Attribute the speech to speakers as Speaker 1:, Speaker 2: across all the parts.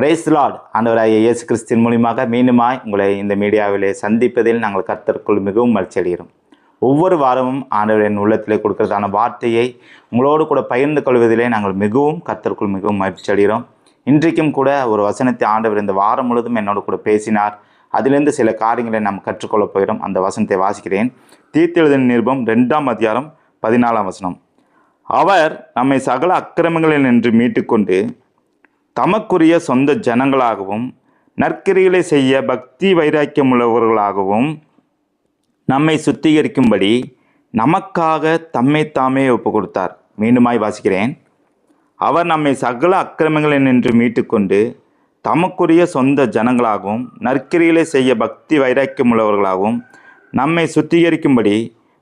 Speaker 1: Praise the Lord. ஆண்டவராகிய இயேசு கிறிஸ்துவின் மூலமாக மீண்டுமாய் உங்களை இந்த மீடியாவிலே சந்திப்பதில் நாங்கள் கர்த்தருக்குள் மிகவும் மகிழ்ச்சி அடைகிறோம். ஒவ்வொரு வாரமும் ஆண்டவரின் உள்ளத்திலே கொடுக்கிறதான வார்த்தையை உங்களோடு கூட பகிர்ந்து கொள்வதிலே நாங்கள் கர்த்தருக்குள் மிகவும் மகிழ்ச்சி அடைகிறோம். இன்றைக்கும் கூட ஒரு வசனத்தை ஆண்டவர் இந்த வாரம் முழுவதும் என்னோடு கூட பேசினார். அதிலிருந்து சில காரியங்களை நாம் கற்றுக்கொள்ளப் போகிறோம். அந்த வசனத்தை வாசிக்கிறேன். தீர்த்தெழுதின நிருபம் 2ஆம் அதிகாரம் 14ஆம் வசனம். அவர் நம்மை சகல அக்கிரமங்களில் நின்று மீட்டுக்கொண்டு தமக்குரிய சொந்த ஜனங்களாகவும் நற்கிரிகளை செய்ய பக்தி வைராக்கியமுள்ளவர்களாகவும் நம்மை சுத்திகரிக்கும்படி நமக்காக தம்மை தாமே ஒப்பு கொடுத்தார். மீண்டுமாய் வாசிக்கிறேன். அவர் நம்மை சகல அக்கிரமங்களில் நின்று மீட்டுக்கொண்டு தமக்குரிய சொந்த ஜனங்களாகவும் நற்கிரிகளை செய்ய பக்தி வைராக்கியமுள்ளவர்களாகவும் நம்மை சுத்திகரிக்கும்படி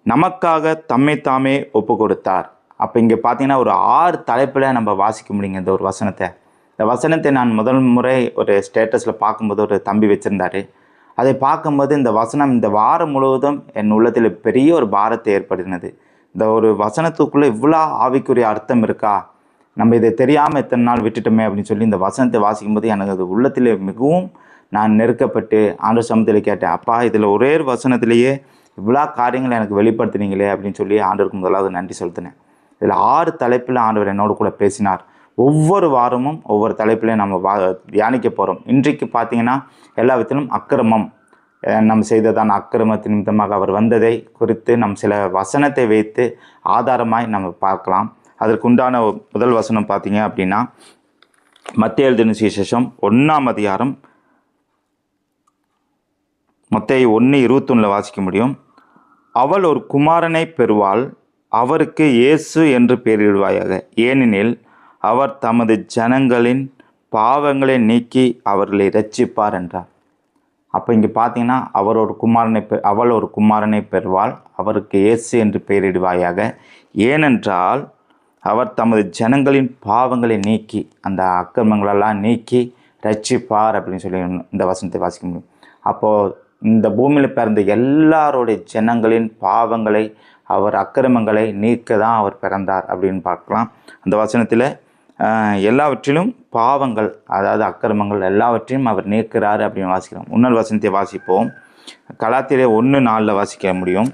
Speaker 1: நமக்காக தம்மை தாமே ஒப்பு கொடுத்தார். அப்போ இங்கே பார்த்தீங்கன்னா ஒரு 6 தலைப்பில் நம்ம வாசிக்க முடியுங்க இந்த ஒரு வசனத்தை. இந்த வசனத்தை நான் முதல் முறை ஒரு ஸ்டேட்டஸில் பார்க்கும்போது ஒரு தம்பி வச்சுருந்தார். அதை பார்க்கும்போது இந்த வசனம் இந்த வாரம் முழுவதும் என் உள்ளத்தில் பெரிய ஒரு பாரத்தை ஏற்படுத்தினது. இந்த ஒரு வசனத்துக்குள்ளே இவ்வளோ ஆவிக்குரிய அர்த்தம் இருக்கா, நம்ம இதை தெரியாமல் எத்தனை நாள் விட்டுட்டோமே அப்படின்னு சொல்லி இந்த வசனத்தை வாசிக்கும்போது எனக்கு அது உள்ளத்தில் மிகவும் நான் நெருக்கப்பட்டு ஆண்டவர் சமூகத்தில் கேட்டேன், அப்பா இதில் ஒரே வசனத்திலேயே இவ்வளோ காரியங்களை எனக்கு வெளிப்படுத்தினீங்களே அப்படின்னு சொல்லி ஆண்டவருக்கு முதலாவது நன்றி செலுத்தினேன். இதில் 6 தலைப்பில் ஆண்டவர் என்னோடு கூட பேசினார். ஒவ்வொரு வாரமும் ஒவ்வொரு தலைப்பிலையும் நம்ம தியானிக்க போகிறோம். இன்றைக்கு பார்த்தீங்கன்னா எல்லா விதத்திலும் அக்கிரமம், நம்ம செய்ததான அக்கிரமத்தின் நிமித்தமாக அவர் வந்ததை குறித்து நம் சில வசனத்தை வைத்து ஆதாரமாய் நம்ம பார்க்கலாம். அதற்கு உண்டான முதல் வசனம் பார்த்தீங்க அப்படின்னா மத்தேயு எழுதின சுவிசேஷம் 1ஆம் அதிகாரம் மத்தேயு 1:21 வாசிக்க முடியும். அவள் ஒரு குமாரனை பெறுவாள், அவருக்கு இயேசு என்று பெயரிடுவாயாக, ஏனெனில் அவர் தமது ஜனங்களின் பாவங்களை நீக்கி அவர்களை இரட்சிப்பார் என்றார். அப்போ இங்கே பார்த்தீங்கன்னா அவள் ஒரு குமாரனை பெறுவாள், அவருக்கு இயேசு என்று பெயரிடுவாயாக, ஏனென்றால் அவர் தமது ஜனங்களின் பாவங்களை நீக்கி அந்த அக்கிரமங்களெல்லாம் நீக்கி இரட்சிப்பார் அப்படின்னு சொல்லி இந்த வசனத்தை வாசிக்க முடியும். அப்போது இந்த பூமியில் பிறந்த எல்லாருடைய ஜனங்களின் பாவங்களை அக்கிரமங்களை நீக்க தான் அவர் பிறந்தார் அப்படின்னு பார்க்கலாம். அந்த வசனத்தில் எல்லாவற்றிலும் பாவங்கள், அதாவது அக்கிரமங்கள் எல்லாவற்றையும் அவர் நீக்கிறார் அப்படின்னு வாசிக்கிறோம். இன்னொரு வசனத்தை வாசிப்போம். கலாத்தியர் 1:4 வாசிக்க முடியும்.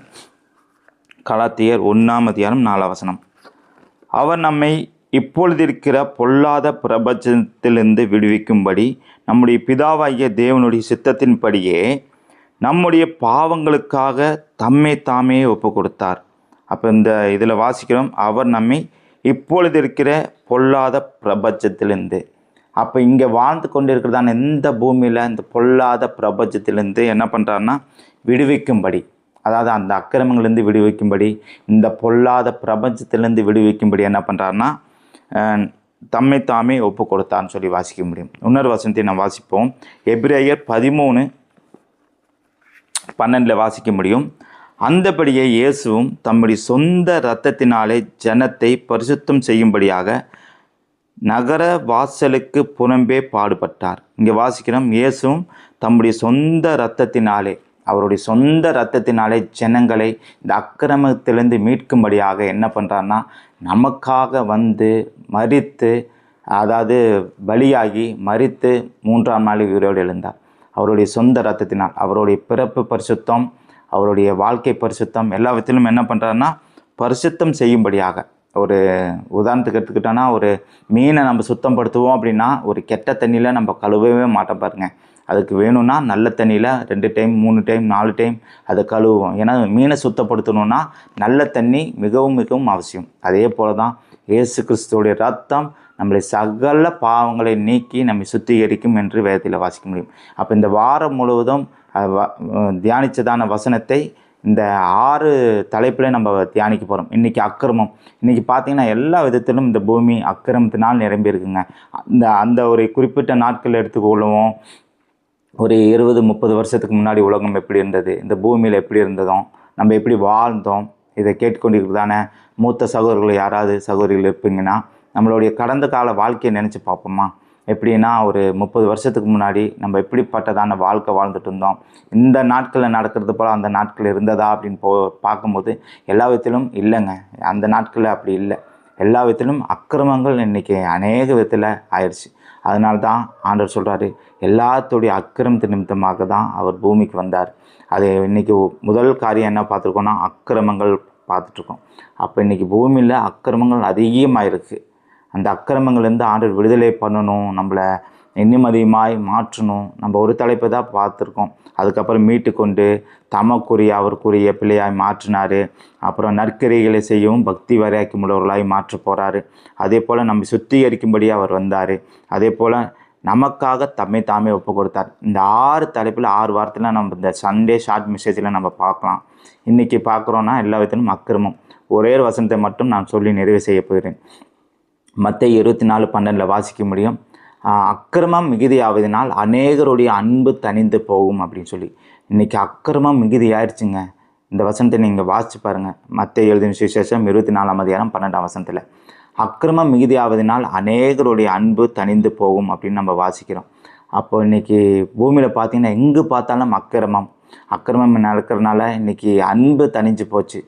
Speaker 1: கலாத்தியர் 1ஆம் அதிகாரம் 4ஆம் வசனம். அவர் நம்மை இப்பொழுதிருக்கிற பொல்லாத பிரபஞ்சத்திலிருந்து விடுவிக்கும்படி நம்முடைய பிதாவாகிய தேவனுடைய சித்தத்தின்படியே நம்முடைய பாவங்களுக்காக தம்மை தாமே ஒப்பு கொடுத்தார். அப்போ இந்த இதில் வாசிக்கிறோம், அவர் நம்மை இப்பொழுது இருக்கிற பொல்லாத பிரபஞ்சத்திலிருந்து. அப்போ இங்கே வாழ்ந்து கொண்டு இருக்கிறதான இந்த பூமியில் இந்த பொல்லாத பிரபஞ்சத்திலிருந்து என்ன பண்ணுறாருன்னா விடுவிக்கும்படி, அதாவது அந்த அக்கிரமங்கள்லேருந்து விடுவிக்கும்படி, இந்த பொல்லாத பிரபஞ்சத்திலேருந்து விடுவிக்கும்படி என்ன பண்ணுறாருன்னா தம்மை தாமே ஒப்பு கொடுத்தான்னு சொல்லி வாசிக்க முடியும். இன்னொரு வசனத்தை நான் வாசிப்போம். எபிரேயர் 13:12 வாசிக்க முடியும். அந்தபடியே இயேசுவும் தம்முடைய சொந்த இரத்தத்தினாலே ஜனத்தை பரிசுத்தம் செய்யும்படியாக நகர வாசலுக்கு புறம்பே பாடுபட்டார். இங்கே வாசிக்கிறோம், இயேசுவும் தம்முடைய சொந்த இரத்தத்தினாலே, அவருடைய சொந்த இரத்தத்தினாலே ஜனங்களை இந்த அக்கிரமத்திலிருந்து மீட்கும்படியாக என்ன பண்ணுறாருன்னா நமக்காக வந்து மரித்து, அதாவது பலியாகி மரித்து 3ஆம் நாள் உயிரோடு எழுந்தார். அவருடைய சொந்த இரத்தத்தினால் அவருடைய பிறப்பு பரிசுத்தம், அவருடைய வாழ்க்கை பரிசுத்தம் எல்லா விதத்திலும் என்ன பண்ணுறாருன்னா பரிசுத்தம் செய்யும்படியாக. ஒரு உதாரணத்துக்கு எடுத்துக்கிட்டோன்னா, ஒரு மீனை நம்ம சுத்தப்படுத்துவோம் அப்படின்னா ஒரு கெட்ட தண்ணியில் நம்ம கழுவவே மாட்டோம் பாருங்க. அதுக்கு வேணும்னா நல்ல தண்ணியில் 2 டைம் 3 டைம் 4 டைம் அதை கழுவுவோம். ஏன்னா மீனை சுத்தப்படுத்தணுன்னா நல்ல தண்ணி மிகவும் மிகவும் அவசியம். அதே போல தான் இயேசு கிறிஸ்துவோடைய ரத்தம் நம்மளை சகல பாவங்களை நீக்கி நம்மை சுத்திகரிக்கும் என்று வேதத்தில் வாசிக்க முடியும். அப்போ இந்த வாரம் முழுவதும் தியானித்ததான வசனத்தை இந்த 6 தலைப்பில் நம்ம தியானிக்க போகிறோம். இன்றைக்கி அக்கிரமம். இன்றைக்கி பார்த்திங்கன்னா எல்லா விதத்திலும் இந்த பூமி அக்கிரமத்தினால் நிரம்பி இருக்குங்க. அந்த ஒரு குறிப்பிட்ட நாட்கள் எடுத்துக்கொள்ளுவோம். ஒரு 20-30 வருஷத்துக்கு முன்னாடி உலகம் எப்படி இருந்தது, இந்த பூமியில் எப்படி இருந்ததும், நம்ம எப்படி வாழ்ந்தோம், இதை கேட்டுக்கொண்டிருக்கிறதான மூத்த சகோதரிகள் சகோதரிகள் இருப்பீங்கன்னா நம்மளுடைய கடந்த கால வாழ்க்கையை நினச்சி பார்ப்போமா. எப்படின்னா ஒரு 30 வருஷத்துக்கு முன்னாடி நம்ம எப்படிப்பட்டதான வாழ்க்கை வாழ்ந்துட்டு இருந்தோம், இந்த நாட்களில் நடக்கிறது போல் அந்த நாட்கள் இருந்ததா அப்படின்னு பார்க்கும்போது எல்லா விதத்திலும் இல்லைங்க. அந்த நாட்களில் அப்படி இல்லை. எல்லா விதத்திலும் அக்கிரமங்கள் இன்றைக்கி அநேக விதத்தில் ஆயிடுச்சு. அதனால தான் ஆண்டவர் சொல்கிறாரு, எல்லாத்துடைய அக்கிரமத்து நிமித்தமாக தான் அவர் பூமிக்கு வந்தார். அது இன்றைக்கி முதல் காரியம் என்ன பார்த்துருக்கோன்னா, அக்கிரமங்கள் பார்த்துட்ருக்கோம். அப்போ இன்றைக்கி பூமியில் அக்கிரமங்கள் அதிகமாக இருக்குது. அந்த அக்கிரமங்கள்லேருந்து ஆண்டவர் விடுதலை பண்ணணும், நம்மளை இன்னும் அதிகமாய் மாற்றணும். நம்ம ஒரு தலைப்பை தான் பார்த்துருக்கோம். அதுக்கப்புறம் மீட்டு கொண்டு தமக்குரிய அவருக்குரிய பிள்ளையாய் மாற்றினார். அப்புறம் நற்கிரிகளை செய்யவும் பக்தி வரையாக்கி உள்ளவர்களாய் மாற்ற போகிறாரு. அதே போல் நம்ம சுத்திகரிக்கும்படி அவர் வந்தார். அதே போல் நமக்காக தம்மை தாமே ஒப்பு கொடுத்தார். இந்த 6 தலைப்பில் 6 வாரத்தில் நம்ம இந்த சண்டே ஷார்ட் மெசேஜில் நம்ம பார்க்கலாம். இன்றைக்கி பார்க்குறோன்னா எல்லா விதத்திலும் அக்கிரமம். ஒரே ஒரு வசனத்தை மட்டும் நான் சொல்லி நிறைவு செய்ய போகிறேன். மத்தேயு 24:12 வாசிக்க முடியும். அக்கிரமம் மிகுதியாவதினால் அநேகருடைய அன்பு தணிந்து போகும் அப்படின்னு சொல்லி. இன்றைக்கி அக்கிரமம் மிகுதி ஆயிடுச்சுங்க. இந்த வசனத்தை நீங்கள் வாசித்து பாருங்கள். மத்தேயு எழுதின சுவிசேஷம் 24:12 அக்கிரமம் மிகுதியாவதினால் அநேகருடைய அன்பு தணிந்து போகும் அப்படின்னு நம்ம வாசிக்கிறோம். அப்போ இன்றைக்கி பூமியில் பார்த்திங்கன்னா எங்கே பார்த்தாலும் அக்கிரமம் நடக்கிறதுனால இன்றைக்கி அன்பு தணிஞ்சு போச்சு.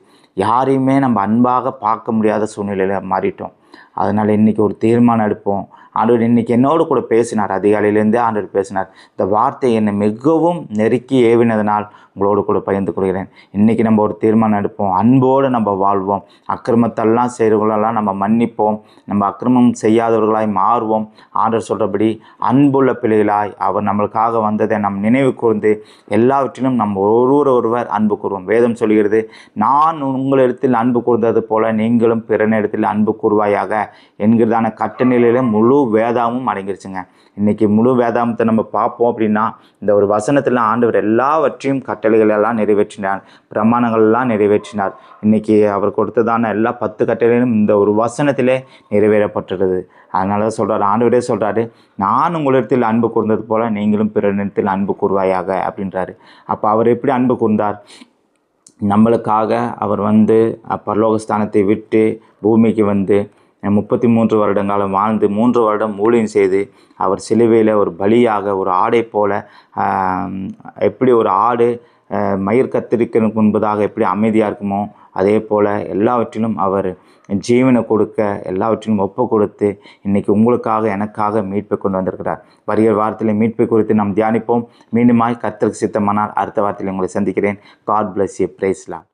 Speaker 1: யாரையுமே நம்ம அன்பாக பார்க்க முடியாத சூழ்நிலையில் மாறிட்டோம். அதனால் இன்றைக்கி ஒரு தீர்மானம் எடுப்போம். ஆண்டவர் இன்றைக்கி என்னோடு கூட பேசினார். அதிகாலையிலேருந்தே ஆண்டவர் பேசினார். இந்த வார்த்தை என்னை மிகவும் நெருக்கி ஏவினதனால் உங்களோடு கூட பகிர்ந்து கொள்கிறேன். இன்றைக்கி நம்ம ஒரு தீர்மானம் எடுப்போம். அன்போடு நம்ம வாழ்வோம். அக்கிரமத்தெல்லாம் செய்கிறவங்களெல்லாம் நம்ம மன்னிப்போம். நம்ம அக்கிரமம் செய்யாதவர்களாய் மாறுவோம். ஆண்டவர் சொல்கிறபடி அன்புள்ள பிள்ளைகளாய் அவர் நம்மளுக்காக வந்ததை நம் நினைவு கூர்ந்து எல்லாவற்றிலும் நம்ம ஒருவர் அன்பு கூறுவோம். வேதம் சொல்கிறது, நான் உங்களிடத்தில் அன்பு கூர்ந்தது போல நீங்களும் பிறனிடத்தில் அன்பு கூறுவாயாக என்கிறதான கட்டளையிலே முழு வேதாமும் அடங்கிருச்சுங்க. இன்றைக்கி முழு வேதாமத்தை நம்ம பார்ப்போம் அப்படின்னா, இந்த ஒரு வசனத்தில் ஆண்டவர் எல்லாவற்றையும் கட்டளைகளெல்லாம் நிறைவேற்றினார், பிரமாணங்கள்லாம் நிறைவேற்றினார். இன்றைக்கி அவர் கொடுத்ததான எல்லா 10 கட்டளைகளும் இந்த ஒரு வசனத்திலே நிறைவேறப்பட்டுள்ளது. அதனால தான் சொல்கிறார், ஆண்டவரே சொல்கிறாரு, நான் உங்களிடத்தில் அன்பு கூர்ந்தது போல் நீங்களும் பிறனிடத்தில் அன்பு கூறுவாயாக அப்படின்றாரு. அப்போ அவர் எப்படி அன்பு கூர்ந்தார்? நம்மளுக்காக அவர் பரலோகஸ்தானத்தை விட்டு பூமிக்கு 33 வருடங்காலம் வாழ்ந்து 3 வருடம் ஊழியம் செய்து அவர் சிலுவையில் ஒரு பலியாக ஒரு ஆடை போல, எப்படி ஒரு ஆடு மயிர் கத்திரிக்கிறதுக்கு முன்பதாக எப்படி அமைதியாக இருக்குமோ அதே போல் எல்லாவற்றிலும் அவர் ஜீவனை கொடுக்க எல்லாவற்றிலும் ஒப்பு கொடுத்து இன்றைக்கி உங்களுக்காக எனக்காக மீட்பை கொண்டு வந்திருக்கிறார். வருகிற வாரத்தில் மீட்பை குறித்து நாம் தியானிப்போம். மீண்டுமாய் கர்த்தருக்கு சித்தமானால் அடுத்த வாரத்தில் உங்களை சந்திக்கிறேன். God bless you. Praise Lord.